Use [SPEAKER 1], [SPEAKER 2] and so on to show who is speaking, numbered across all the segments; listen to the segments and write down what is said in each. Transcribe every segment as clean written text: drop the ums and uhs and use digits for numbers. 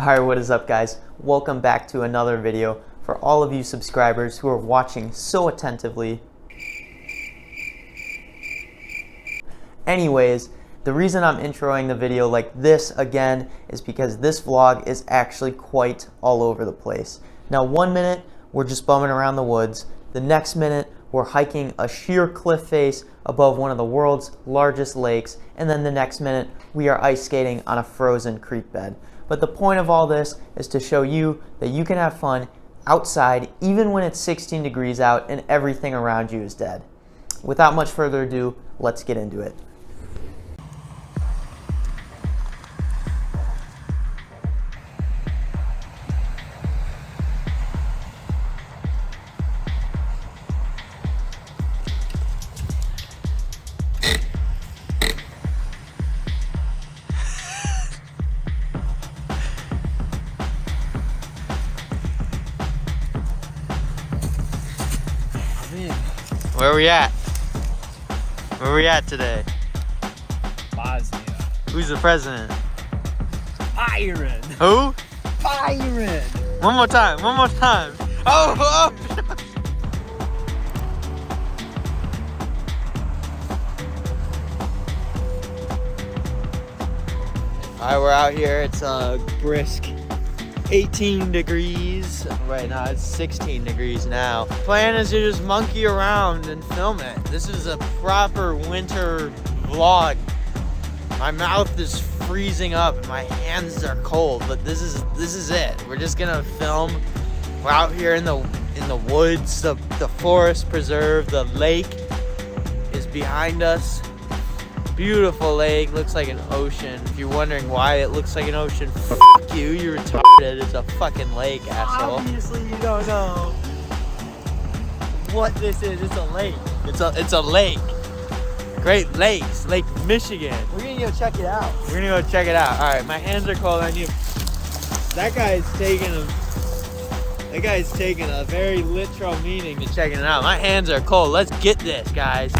[SPEAKER 1] Alright, what is up guys? Welcome back to another video for all of you subscribers who are watching so attentively. Anyways, the reason I'm introing the video like this again is because this vlog is actually quite all over the place. Now 1 minute we're just bumming around the woods, the next minute we're hiking a sheer cliff face above one of the world's largest lakes, and then the next minute we are ice skating on a frozen creek bed. But the point of all this is to show you that you can have fun outside even when it's 16 degrees out and everything around you is dead. Without much further ado, let's get into it. Where we at? Where we at today?
[SPEAKER 2] Bosnia.
[SPEAKER 1] Who's the president?
[SPEAKER 2] Byron.
[SPEAKER 1] Who?
[SPEAKER 2] Byron.
[SPEAKER 1] One more time, one more time. Oh! Alright, we're out here. It's a brisk 18 degrees. Right now it's 16 degrees now. Plan is to just monkey around and film it. This is a proper winter vlog. My mouth is freezing up and my hands are cold, but this is it. We're just gonna film. We're out here in the woods, the forest preserve, the lake is behind us. Beautiful lake, looks like an ocean. If you're wondering why it looks like an ocean, f you, you're retarded. It's a fucking lake, asshole.
[SPEAKER 2] Obviously you don't know what this is. It's a lake.
[SPEAKER 1] It's a lake. Great Lakes, Lake Michigan.
[SPEAKER 2] We're gonna go check it out.
[SPEAKER 1] We're gonna go check it out. All right, my hands are cold. I need. That guy's taking a very literal meaning to checking it out. My hands are cold. Let's get this, guys.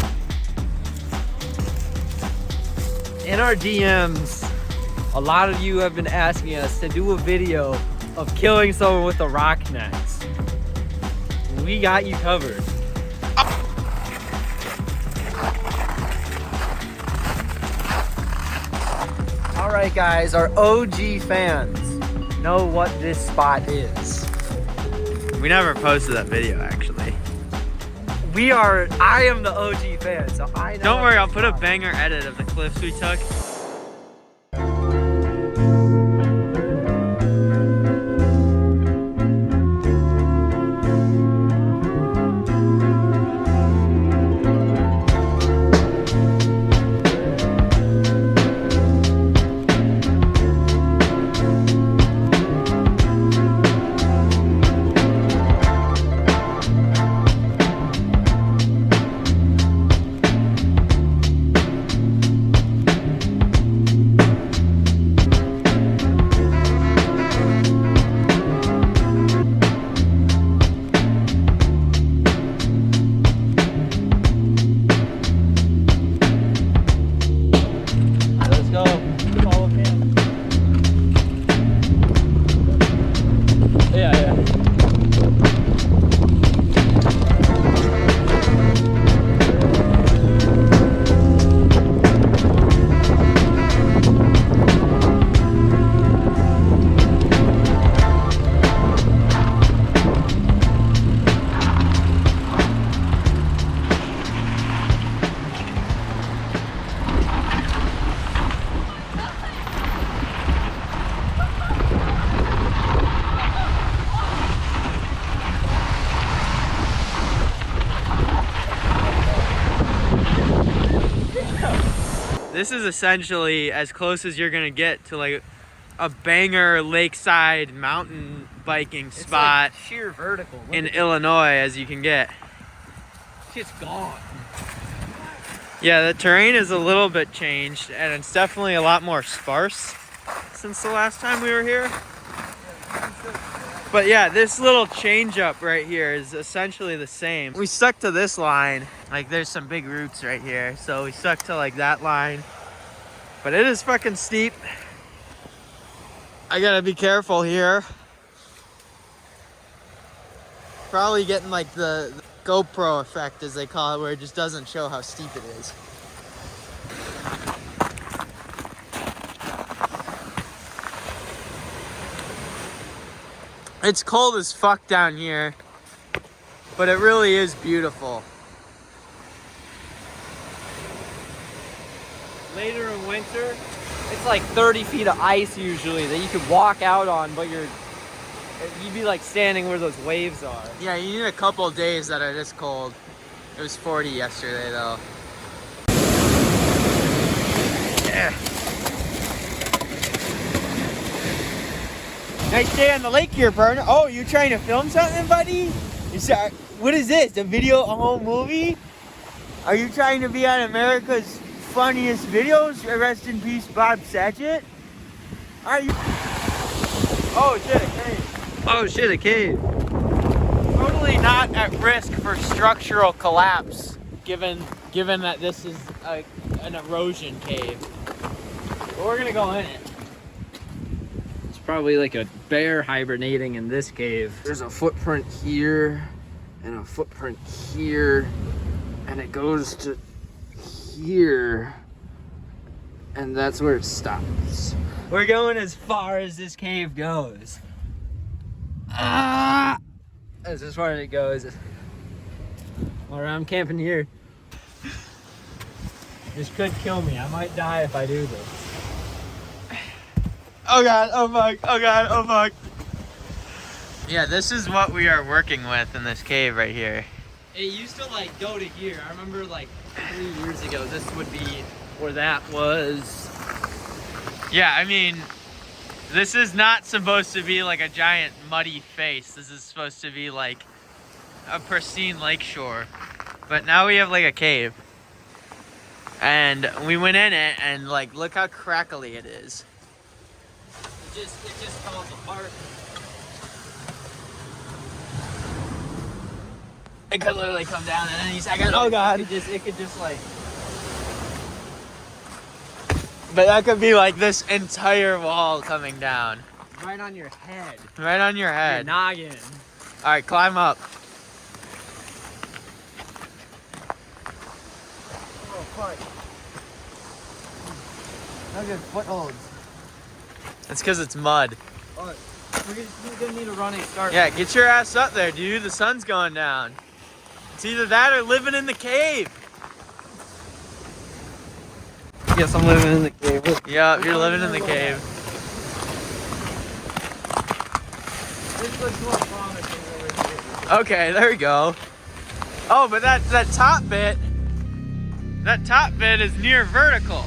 [SPEAKER 2] In our DMs, a lot of you have been asking us to do a video of killing someone with a rock next. We got you covered. All right, guys, our OG fans know what this spot is.
[SPEAKER 1] We never posted that video, actually.
[SPEAKER 2] I am the OG fan, so I know.
[SPEAKER 1] Don't worry, I'll put a banger edit of the cliffs we took. This is essentially as close as you're gonna get to like a banger lakeside mountain biking spot.
[SPEAKER 2] It's like sheer vertical.
[SPEAKER 1] In Illinois as you can get.
[SPEAKER 2] Shit's gone.
[SPEAKER 1] Yeah, the terrain is a little bit changed and it's definitely a lot more sparse since the last time we were here. But yeah, this little change up right here is essentially the same. We stuck to this line. Like there's some big roots right here. So we stuck to like that line. But it is fucking steep. I gotta be careful here. Probably getting like the GoPro effect, as they call it, where it just doesn't show how steep it is. It's cold as fuck down here, but it really is beautiful.
[SPEAKER 2] Later in winter, it's like 30 feet of ice usually that you could walk out on, but you'd be like standing where those waves are.
[SPEAKER 1] Yeah, you need a couple of days that are this cold. It was 40 yesterday though. Yeah. Nice day on the lake here, partner. Oh, you trying to film something, buddy? What is this? A video, a whole movie? Are you trying to be on America's funniest videos? Rest in peace, Bob Saget. Are you? Oh shit, a cave.
[SPEAKER 2] Oh shit, a cave.
[SPEAKER 1] Totally not at risk for structural collapse, given that this is an erosion cave. But we're gonna go in it.
[SPEAKER 2] It's probably like a bear hibernating in this cave. There's a footprint here and a footprint here, and it goes to here, and that's where it stops.
[SPEAKER 1] We're going as far as this cave goes. Ah!
[SPEAKER 2] That's as far as it goes. Or I'm camping here. This could kill me. I might die if I do this.
[SPEAKER 1] Oh god, oh fuck, oh god, oh fuck. Yeah, this is what we are working with in this cave right here.
[SPEAKER 2] It used to like go to here. I remember like 3 years ago, this would be where that was.
[SPEAKER 1] Yeah, I mean, this is not supposed to be like a giant muddy face. This is supposed to be like a pristine lakeshore. But now we have like a cave. And we went in it and like, look how crackly it is.
[SPEAKER 2] It just falls apart.
[SPEAKER 1] It could literally come down in any second. Oh god.
[SPEAKER 2] It could just like.
[SPEAKER 1] But that could be like this entire wall coming down.
[SPEAKER 2] Right on your head.
[SPEAKER 1] Right on your head.
[SPEAKER 2] Your noggin.
[SPEAKER 1] Alright, climb up.
[SPEAKER 2] Oh fuck. No good footholds.
[SPEAKER 1] That's because it's mud.
[SPEAKER 2] Oh, we're gonna need a running start.
[SPEAKER 1] Yeah, get your ass up there, dude. The sun's going down. It's either that or living in the cave.
[SPEAKER 2] Yes, I'm living in the cave.
[SPEAKER 1] Yeah, you're living in the cave.
[SPEAKER 2] This looks more promising over here.
[SPEAKER 1] Okay, there we go. Oh, but that top bit is near vertical.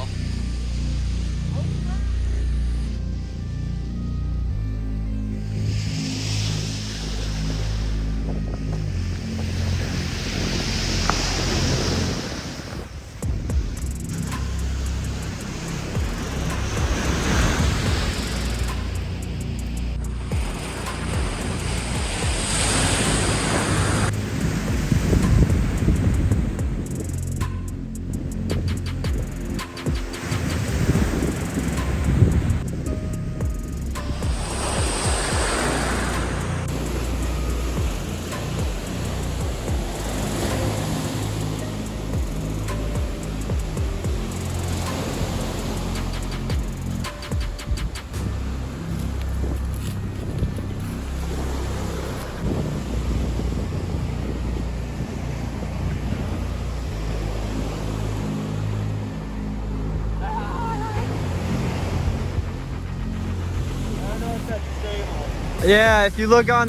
[SPEAKER 2] Yeah, if you look on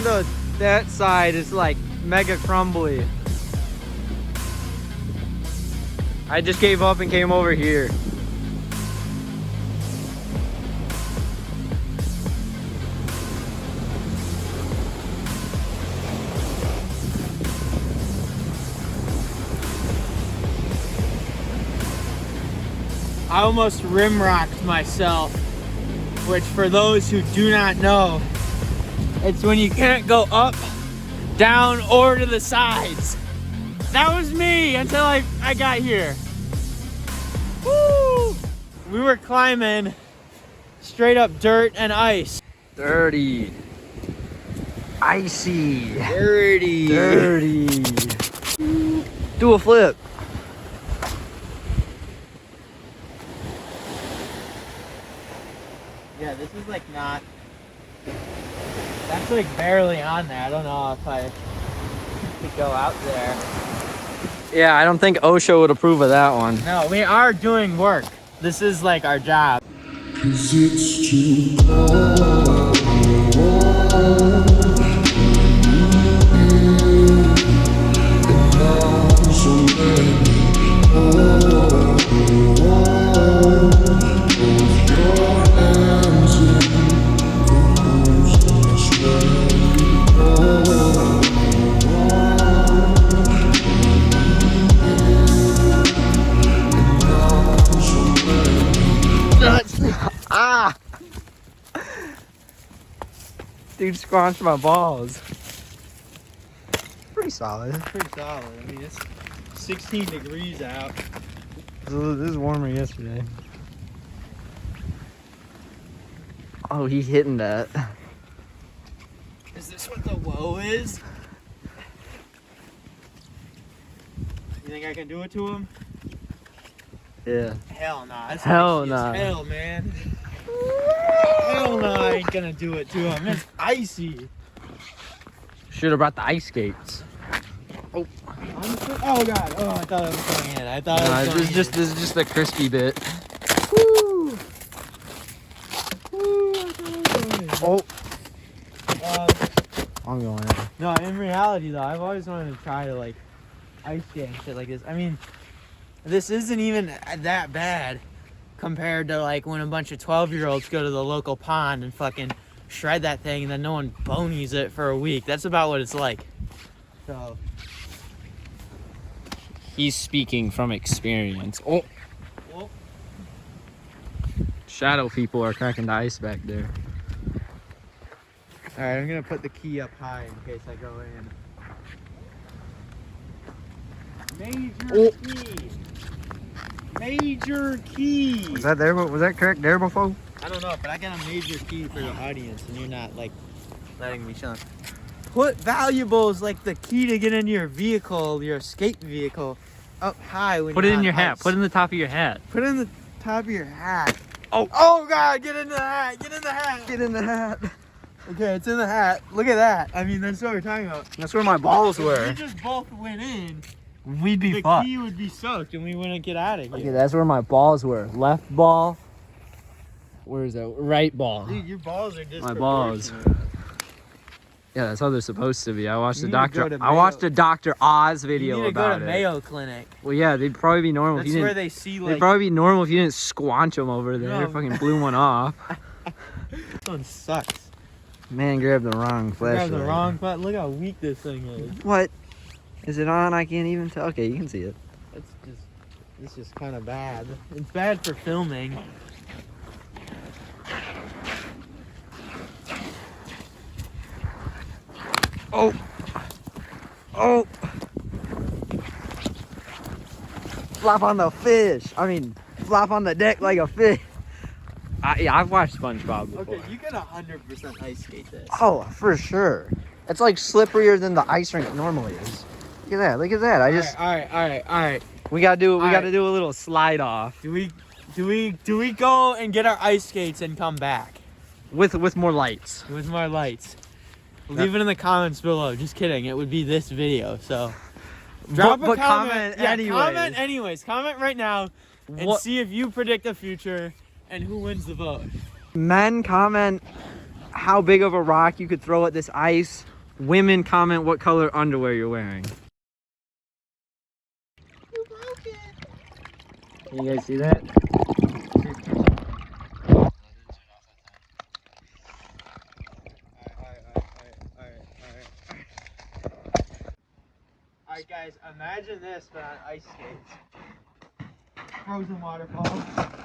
[SPEAKER 2] that side, it's like mega crumbly. I just gave up and came over here.
[SPEAKER 1] I almost rim-rocked myself, which for those who do not know, it's when you can't go up, down, or to the sides. That was me until I got here. Woo! We were climbing straight up dirt and ice.
[SPEAKER 2] Dirty. Icy.
[SPEAKER 1] Dirty.
[SPEAKER 2] Dirty. Do a flip.
[SPEAKER 1] Yeah, this is like not. That's like barely on there. I don't know if I could go out there.
[SPEAKER 2] Yeah, I don't think OSHA would approve of that one.
[SPEAKER 1] No, we are doing work. This is like our job.
[SPEAKER 3] 'Cause it's too cold.
[SPEAKER 2] Ah! Dude squanched my balls. Pretty solid.
[SPEAKER 1] Pretty solid. I mean, it's 16 degrees out.
[SPEAKER 2] This was warmer yesterday. Oh, he's hitting that.
[SPEAKER 1] Is this what the woe is? You think I can do it to him?
[SPEAKER 2] Yeah.
[SPEAKER 1] Hell nah. That's
[SPEAKER 2] Hell
[SPEAKER 1] icy as
[SPEAKER 2] nah.
[SPEAKER 1] hell, man. Hell no, I ain't gonna do it to him. It's icy.
[SPEAKER 2] Should have brought the ice skates.
[SPEAKER 1] Oh god. Oh, I thought it was going in. I thought it was going
[SPEAKER 2] This is just the crispy bit.
[SPEAKER 1] Woo! Woo! I thought it was going in.
[SPEAKER 2] Oh,
[SPEAKER 1] Um,
[SPEAKER 2] I'm going in.
[SPEAKER 1] no, in reality though, I've always wanted to try to like ice skate and shit like this. I mean, this isn't even that bad compared to like when a bunch of 12-year-olds go to the local pond and fucking shred that thing and then no one bonies it for a week. That's about what it's like. So,
[SPEAKER 2] He's speaking from experience. Oh,
[SPEAKER 1] well,
[SPEAKER 2] shadow people are cracking the ice back there.
[SPEAKER 1] alright, I'm gonna put the key up high in case I go in. Major key! Major key!
[SPEAKER 2] Was that there? Was that correct there before?
[SPEAKER 1] I don't know, but I got a major key for the audience, and you're not like letting me show. Put valuables like the key to get into your vehicle, your escape vehicle, up high when
[SPEAKER 2] Put
[SPEAKER 1] you're
[SPEAKER 2] it in
[SPEAKER 1] on
[SPEAKER 2] your hat.
[SPEAKER 1] ice.
[SPEAKER 2] Put it in the top of your hat.
[SPEAKER 1] Put it in the top of your hat.
[SPEAKER 2] Oh.
[SPEAKER 1] Oh God! Get into the hat! Get in the hat!
[SPEAKER 2] Get in the hat.
[SPEAKER 1] Okay, it's in the hat. Look at that. I mean, that's what we're talking about.
[SPEAKER 2] That's where my balls
[SPEAKER 1] If we
[SPEAKER 2] were.
[SPEAKER 1] just both went in,
[SPEAKER 2] We'd be
[SPEAKER 1] the
[SPEAKER 2] fucked.
[SPEAKER 1] key would be soaked, and we wouldn't get out of
[SPEAKER 2] Okay,
[SPEAKER 1] here.
[SPEAKER 2] that's where my balls were. Left ball. Where is that? Right ball.
[SPEAKER 1] Dude, your balls are
[SPEAKER 2] My balls.
[SPEAKER 1] disproportionate.
[SPEAKER 2] Yeah, that's how they're supposed to be. I watched
[SPEAKER 1] You
[SPEAKER 2] the
[SPEAKER 1] need to go
[SPEAKER 2] doctor.
[SPEAKER 1] to
[SPEAKER 2] I watched
[SPEAKER 1] Mayo.
[SPEAKER 2] a Dr. Oz
[SPEAKER 1] You
[SPEAKER 2] video
[SPEAKER 1] need to go
[SPEAKER 2] about
[SPEAKER 1] to
[SPEAKER 2] it.
[SPEAKER 1] Mayo Clinic.
[SPEAKER 2] Well, yeah, they'd probably be normal if
[SPEAKER 1] That's
[SPEAKER 2] you
[SPEAKER 1] where
[SPEAKER 2] didn't.
[SPEAKER 1] they see
[SPEAKER 2] They'd
[SPEAKER 1] like.
[SPEAKER 2] probably be normal if you didn't squanch them over there.
[SPEAKER 1] No.
[SPEAKER 2] Fucking blew one off.
[SPEAKER 1] This one sucks.
[SPEAKER 2] Man, grabbed the wrong
[SPEAKER 1] Grab
[SPEAKER 2] flashlight.
[SPEAKER 1] the wrong button. Look how weak this thing is.
[SPEAKER 2] What? Is it on? I can't even tell. Okay, you can see it.
[SPEAKER 1] It's just kind of bad. It's bad for filming.
[SPEAKER 2] Oh. Oh. Flop on the fish. I mean, flop on the deck like a fish. Yeah, I've watched SpongeBob before.
[SPEAKER 1] Okay, you can 100% ice skate this.
[SPEAKER 2] Oh, for sure. It's like slipperier than the ice rink normally is. Look at that. Look at that. I just
[SPEAKER 1] All right.
[SPEAKER 2] we gotta do
[SPEAKER 1] Alright.
[SPEAKER 2] a little slide off
[SPEAKER 1] Do we go and get our ice skates and come back
[SPEAKER 2] with more lights.
[SPEAKER 1] with more lights? Leave it in the comments below. Just kidding. It would be this video. So drop
[SPEAKER 2] But
[SPEAKER 1] a comment.
[SPEAKER 2] comment anyways.
[SPEAKER 1] Comment anyways. Comment right now and
[SPEAKER 2] What-
[SPEAKER 1] see if you predict the future and who wins the vote.
[SPEAKER 2] Men comment how big of a rock you could throw at this ice. Women comment what color underwear you're wearing.
[SPEAKER 1] You broke it.
[SPEAKER 2] Can you guys see that?
[SPEAKER 1] Alright guys, imagine this but on ice skates. Frozen waterfall.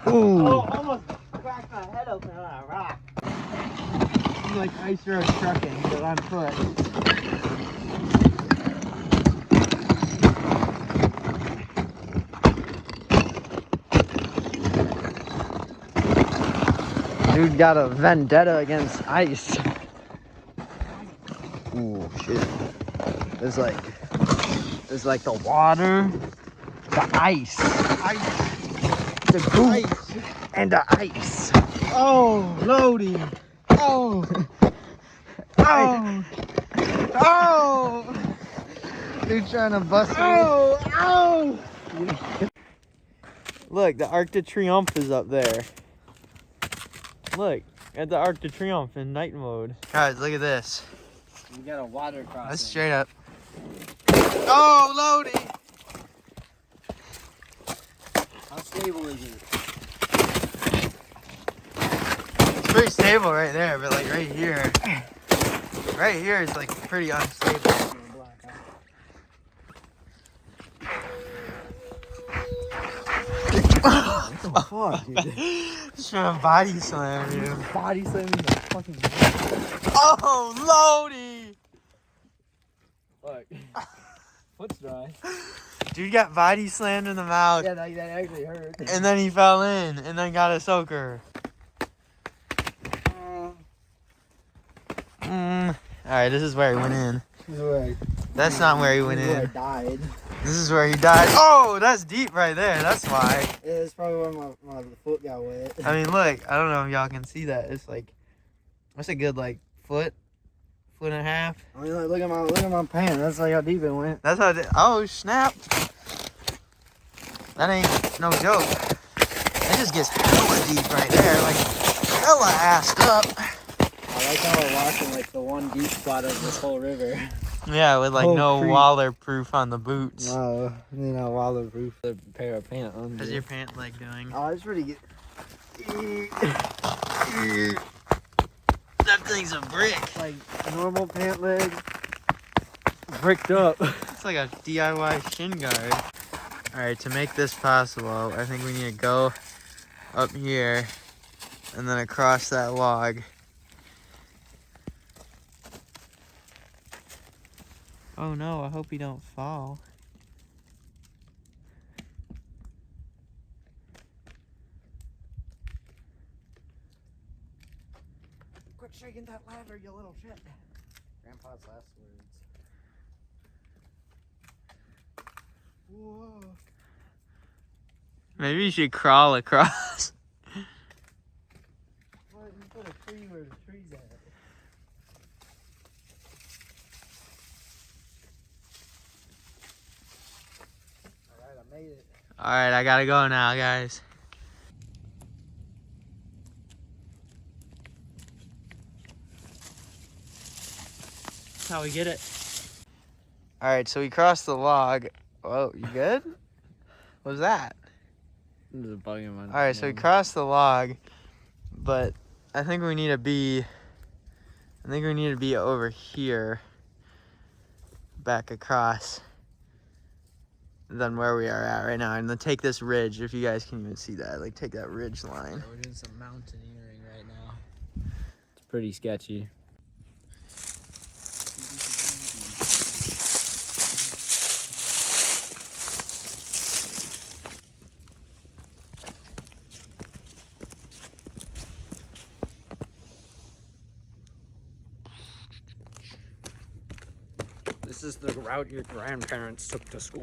[SPEAKER 2] Ooh.
[SPEAKER 1] Oh, almost cracked my head open on a rock. It's like ice road trucking, but on foot. Dude got a vendetta against ice. Ooh, shit. There's like the water, the ice, the goop, and the ice.
[SPEAKER 4] Oh, Lodi. Oh. Oh. Oh.
[SPEAKER 1] Dude trying to bust me.
[SPEAKER 4] Oh. Oh.
[SPEAKER 1] Look, the Arc de Triomphe is up there. Look, at the Arc de Triomphe in night mode. Guys, look at this.
[SPEAKER 2] You got a water crossing.
[SPEAKER 1] That's straight up. Oh, Lodi!
[SPEAKER 2] How stable is it?
[SPEAKER 1] It's pretty stable right there, but like right here is like pretty unstable.
[SPEAKER 4] Fuck, dude.
[SPEAKER 1] Just trying to body slam you.
[SPEAKER 4] Body slamming the fucking.
[SPEAKER 1] Oh, Lodi!
[SPEAKER 2] Look. Foot's dry.
[SPEAKER 1] Dude got body slammed in the mouth.
[SPEAKER 4] Yeah, that actually hurt.
[SPEAKER 1] And then he fell in and then got a soaker. Alright, this is where he went in. That's not where he went
[SPEAKER 4] Where I
[SPEAKER 1] in.
[SPEAKER 4] died.
[SPEAKER 1] This is where he died. Oh, that's deep right there. That's why.
[SPEAKER 4] Yeah, it's probably where my foot got wet.
[SPEAKER 1] I mean, look. I don't know if y'all can see that. It's like, that's a good like foot and a half.
[SPEAKER 4] I mean, like, look at my pants. That's like how deep it went.
[SPEAKER 1] That's how. Oh snap! That ain't no joke. It just gets hella deep right there, like hella assed up.
[SPEAKER 4] I like how we're watching like the one deep spot of this whole river.
[SPEAKER 1] Yeah, with like
[SPEAKER 4] Oh,
[SPEAKER 1] no
[SPEAKER 4] creep.
[SPEAKER 1] waterproof on the boots.
[SPEAKER 4] Wow, you know, waterproof.
[SPEAKER 2] A pair of pants on.
[SPEAKER 1] How's your pant leg doing?
[SPEAKER 4] Oh, it's pretty good.
[SPEAKER 1] That thing's a brick.
[SPEAKER 4] Like normal pant leg, bricked up.
[SPEAKER 1] It's like a DIY shin guard. Alright, to make this possible, I think we need to go up here and then across that log. Oh no, I hope you don't fall.
[SPEAKER 4] Quit shaking that ladder, you little shit. Grandpa's last words. Whoa.
[SPEAKER 1] Maybe you should crawl across.
[SPEAKER 4] What? You put a tree where the tree's at. Alright, I made it.
[SPEAKER 1] Alright, I gotta go now, guys. That's how we get it. Alright, so we crossed the log. Whoa, you good? What was that?
[SPEAKER 2] There's a bug in my
[SPEAKER 1] Alright, so we crossed the log, but I think we need to be over here, back across than where we are at right now. And then take this ridge, if you guys can even see that, like take that ridge line.
[SPEAKER 2] We're doing some mountaineering right now. It's pretty sketchy. This is the route your grandparents took to school.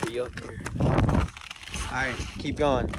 [SPEAKER 2] Be up here.
[SPEAKER 1] Alright, keep going.